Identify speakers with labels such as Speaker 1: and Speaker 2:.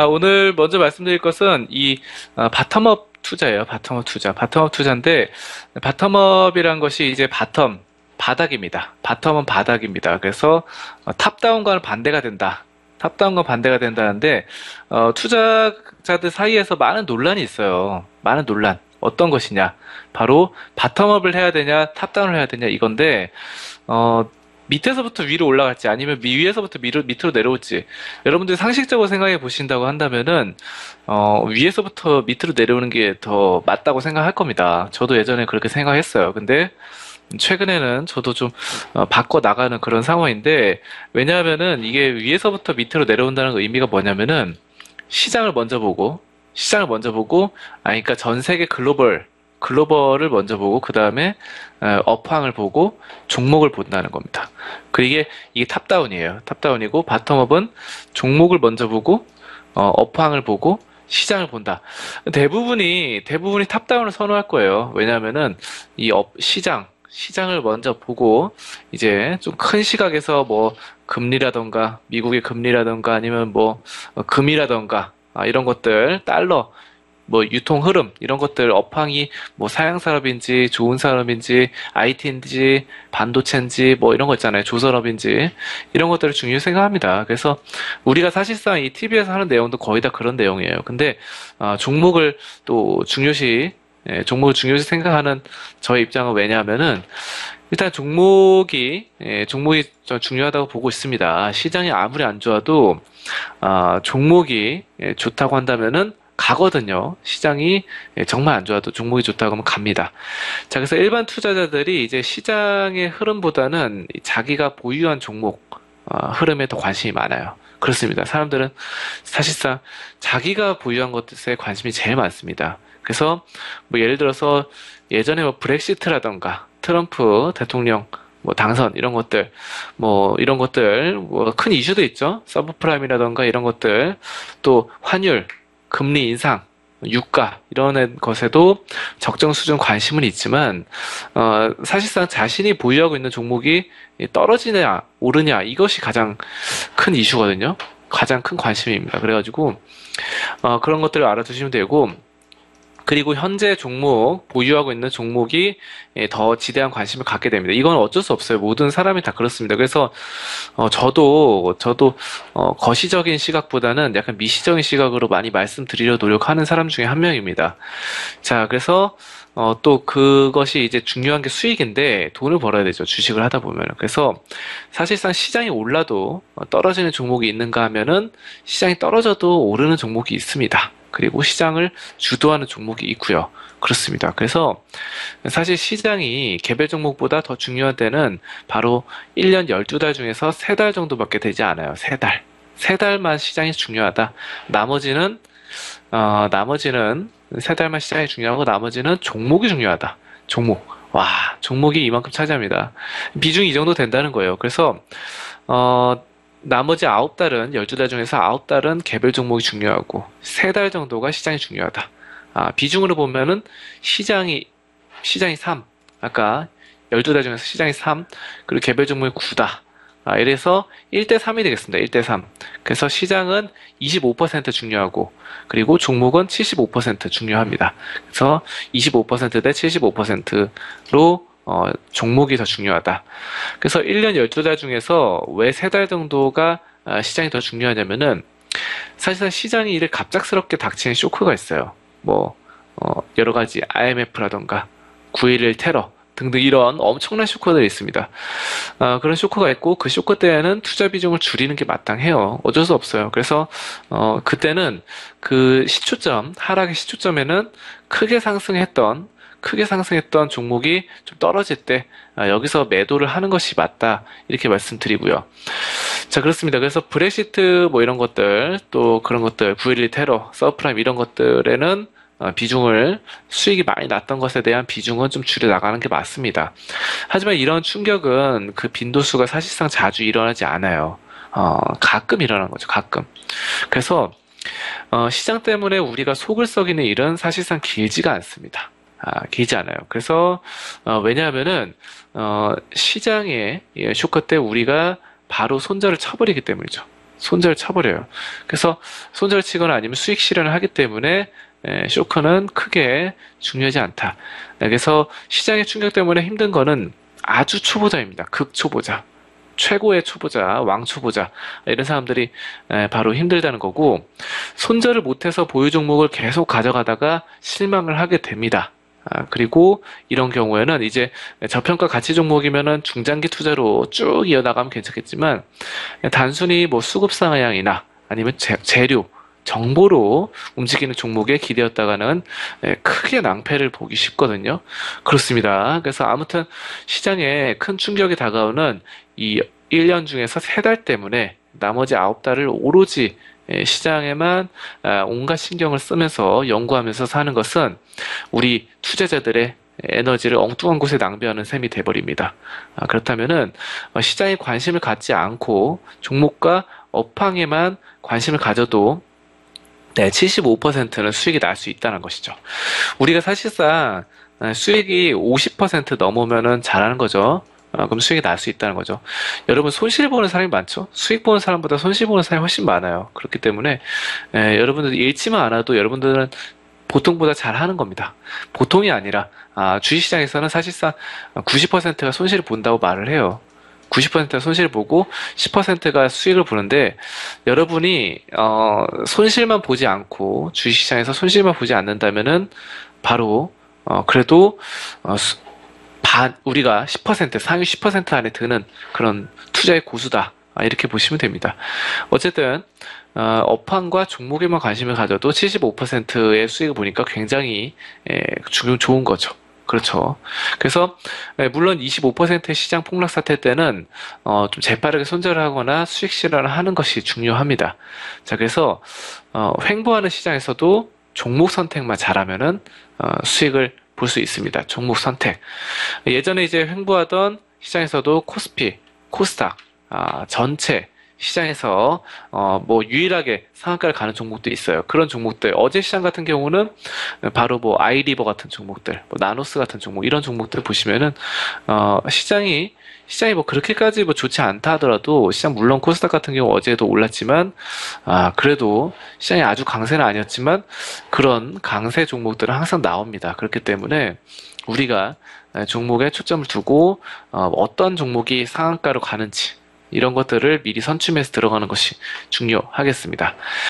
Speaker 1: 오늘 먼저 말씀드릴 것은 이 바텀업 투자예요. 바텀업 투자. 바텀업 투자인데 바텀업이란 것이 이제 바닥입니다. 바텀은 바닥입니다. 그래서 탑다운과는 반대가 된다. 탑다운과 반대가 된다는데 투자자들 사이에서 많은 논란이 있어요. 많은 논란. 어떤 것이냐? 바로 바텀업을 해야 되냐, 탑다운을 해야 되냐 이건데 어, 밑에서부터 위로 올라갈지 아니면 위에서부터 밑으로 내려올지 여러분들이 상식적으로 생각해 보신다고 한다면은 위에서부터 밑으로 내려오는 게 더 맞다고 생각할 겁니다. 저도 예전에 그렇게 생각했어요. 근데 최근에는 저도 좀 바꿔 나가는 그런 상황인데 왜냐하면은 이게 위에서부터 밑으로 내려온다는 의미가 뭐냐면은 시장을 먼저 보고 시장을 먼저 보고 그러니까 전 세계 글로벌을 먼저 보고 그 다음에 업황을 보고 종목을 본다는 겁니다. 이게 탑다운이에요. 탑다운이고 바텀업은 종목을 먼저 보고 업황을 보고 시장을 본다. 대부분이 탑다운을 선호할 거예요. 왜냐하면은 시장을 먼저 보고 이제 좀 큰 시각에서 뭐 금리라던가 미국의 금리라던가 아니면 뭐 금이라던가 이런 것들 달러 뭐 유통 흐름 이런 것들 업황이 뭐 사양 산업인지 좋은 산업인지 IT인지 반도체인지 뭐 이런 거 있잖아요. 조선업인지 이런 것들을 중요히 생각합니다. 그래서 우리가 사실상 이 TV에서 하는 내용도 거의 다 그런 내용이에요. 근데 종목을 또 종목을 중요시 생각하는 저의 입장은 왜냐하면은 일단 종목이 좀 중요하다고 보고 있습니다. 시장이 아무리 안 좋아도 종목이 좋다고 한다면은 가거든요. 시장이 정말 안 좋아도 종목이 좋다고 하면 갑니다. 자, 그래서 일반 투자자들이 이제 시장의 흐름보다는 자기가 보유한 종목 흐름에 더 관심이 많아요. 그렇습니다. 사람들은 사실상 자기가 보유한 것에 관심이 제일 많습니다. 그래서 뭐 예를 들어서 예전에 뭐 브렉시트라던가 트럼프 대통령 뭐 당선 이런 것들 뭐 큰 이슈도 있죠. 서브프라임이라던가 이런 것들 또 환율 금리 인상, 유가 이런 것에도 적정 수준 관심은 있지만 사실상 자신이 보유하고 있는 종목이 떨어지냐 오르냐 이것이 가장 큰 이슈거든요. 가장 큰 관심입니다. 그래가지고 그런 것들을 알아두시면 되고 그리고 현재 보유하고 있는 종목이 더 지대한 관심을 갖게 됩니다. 이건 어쩔 수 없어요. 모든 사람이 다 그렇습니다. 그래서 저도 거시적인 시각보다는 약간 미시적인 시각으로 많이 말씀드리려 노력하는 사람 중에 한 명입니다. 자, 그래서 또 그것이 이제 중요한 게 수익인데 돈을 벌어야 되죠. 주식을 하다 보면. 그래서 사실상 시장이 올라도 떨어지는 종목이 있는가 하면은 시장이 떨어져도 오르는 종목이 있습니다. 그리고 시장을 주도하는 종목이 있고요. 그렇습니다. 그래서 사실 시장이 개별 종목보다 더 중요한 때는 바로 1년 12달 중에서 3달 정도밖에 되지 않아요. 3달. 3달만 시장이 중요하다. 나머지는 3달만 시장이 중요하고 나머지는 종목이 중요하다. 종목. 와, 종목이 이만큼 차지합니다. 비중이 이 정도 된다는 거예요. 그래서 나머지 9달은, 12달 중에서 9달은 개별 종목이 중요하고, 3달 정도가 시장이 중요하다. 비중으로 보면은 시장이 3. 아까 12달 중에서 시장이 3, 그리고 개별 종목이 9다. 이래서 1대3이 되겠습니다. 1대3. 그래서 시장은 25% 중요하고, 그리고 종목은 75% 중요합니다. 그래서 25%대 75%로 종목이 더 중요하다. 그래서 1년 12달 중에서 왜 3달 정도가 시장이 더 중요하냐면은 사실상 시장이 이를 갑작스럽게 닥치는 쇼크가 있어요. 여러 가지 IMF라던가 9.11 테러 등등 이런 엄청난 쇼크들이 있습니다. 그런 쇼크가 있고 그 쇼크 때에는 투자 비중을 줄이는 게 마땅해요. 어쩔 수 없어요. 그래서 그때는 그 하락의 시초점에는 크게 상승했던 종목이 좀 떨어질 때 여기서 매도를 하는 것이 맞다 이렇게 말씀드리고요. 자, 그렇습니다. 그래서 브렉시트 뭐 이런 것들 또 그런 것들 9.12 테러, 서브프라임 이런 것들에는 수익이 많이 났던 것에 대한 비중은 좀 줄여 나가는 게 맞습니다. 하지만 이런 충격은 그 빈도수가 사실상 자주 일어나지 않아요. 가끔 일어나는 거죠. 가끔. 그래서 시장 때문에 우리가 속을 썩이는 일은 사실상 길지가 않습니다. 길지 않아요. 그래서 왜냐하면은 시장의 쇼크 때 우리가 바로 손절을 쳐버리기 때문이죠. 손절 쳐버려요. 그래서 손절 치거나 아니면 수익 실현을 하기 때문에 쇼크는 크게 중요하지 않다. 그래서 시장의 충격 때문에 힘든 거는 아주 초보자입니다. 극초보자. 최고의 초보자, 왕초보자 이런 사람들이 바로 힘들다는 거고, 손절을 못해서 보유 종목을 계속 가져가다가 실망을 하게 됩니다. 그리고 이런 경우에는 이제 저평가 가치 종목이면은 중장기 투자로 쭉 이어나가면 괜찮겠지만, 단순히 뭐 수급 상향이나 아니면 재료, 정보로 움직이는 종목에 기대었다가는 크게 낭패를 보기 쉽거든요. 그렇습니다. 그래서 아무튼 시장에 큰 충격이 다가오는 이 1년 중에서 3달 때문에 나머지 9달을 오로지 시장에만 온갖 신경을 쓰면서 연구하면서 사는 것은 우리 투자자들의 에너지를 엉뚱한 곳에 낭비하는 셈이 돼버립니다. 그렇다면은 시장에 관심을 갖지 않고 종목과 업황에만 관심을 가져도 75%는 수익이 날 수 있다는 것이죠. 우리가 사실상 수익이 50% 넘으면은 잘하는 거죠. 그럼 수익이 날 수 있다는 거죠. 여러분 손실 보는 사람이 많죠? 수익 보는 사람보다 손실 보는 사람이 훨씬 많아요. 그렇기 때문에 여러분들 잃지만 않아도 여러분들은 보통보다 잘하는 겁니다. 보통이 아니라 주식시장에서는 사실상 90%가 손실을 본다고 말을 해요. 90%가 손실을 보고 10%가 수익을 보는데, 여러분이 손실만 보지 않고 주식시장에서 손실만 보지 않는다면은 바로 그래도 우리가 10%, 상위 10% 안에 드는 그런 투자의 고수다, 이렇게 보시면 됩니다. 어쨌든 업황과 종목에만 관심을 가져도 75%의 수익을 보니까 굉장히 좋은 거죠. 그렇죠. 그래서 물론 25%의 시장 폭락 사태 때는 좀 재빠르게 손절을 하거나 수익 실현을 하는 것이 중요합니다. 자, 그래서 횡보하는 시장에서도 종목 선택만 잘하면은 수익을 볼 수 있습니다. 종목 선택. 예전에 이제 횡보하던 시장에서도 코스피, 코스닥, 전체 시장에서 뭐 유일하게 상한가를 가는 종목도 있어요. 그런 종목들, 어제 시장 같은 경우는 바로 뭐 아이리버 같은 종목들, 뭐 나노스 같은 종목, 이런 종목들 보시면은 시장이 뭐 그렇게까지 뭐 좋지 않다 하더라도, 시장 물론 코스닥 같은 경우 어제도 올랐지만 그래도 시장이 아주 강세는 아니었지만 그런 강세 종목들은 항상 나옵니다. 그렇기 때문에 우리가 종목에 초점을 두고 어떤 종목이 상한가로 가는지, 이런 것들을 미리 선취해서 들어가는 것이 중요하겠습니다.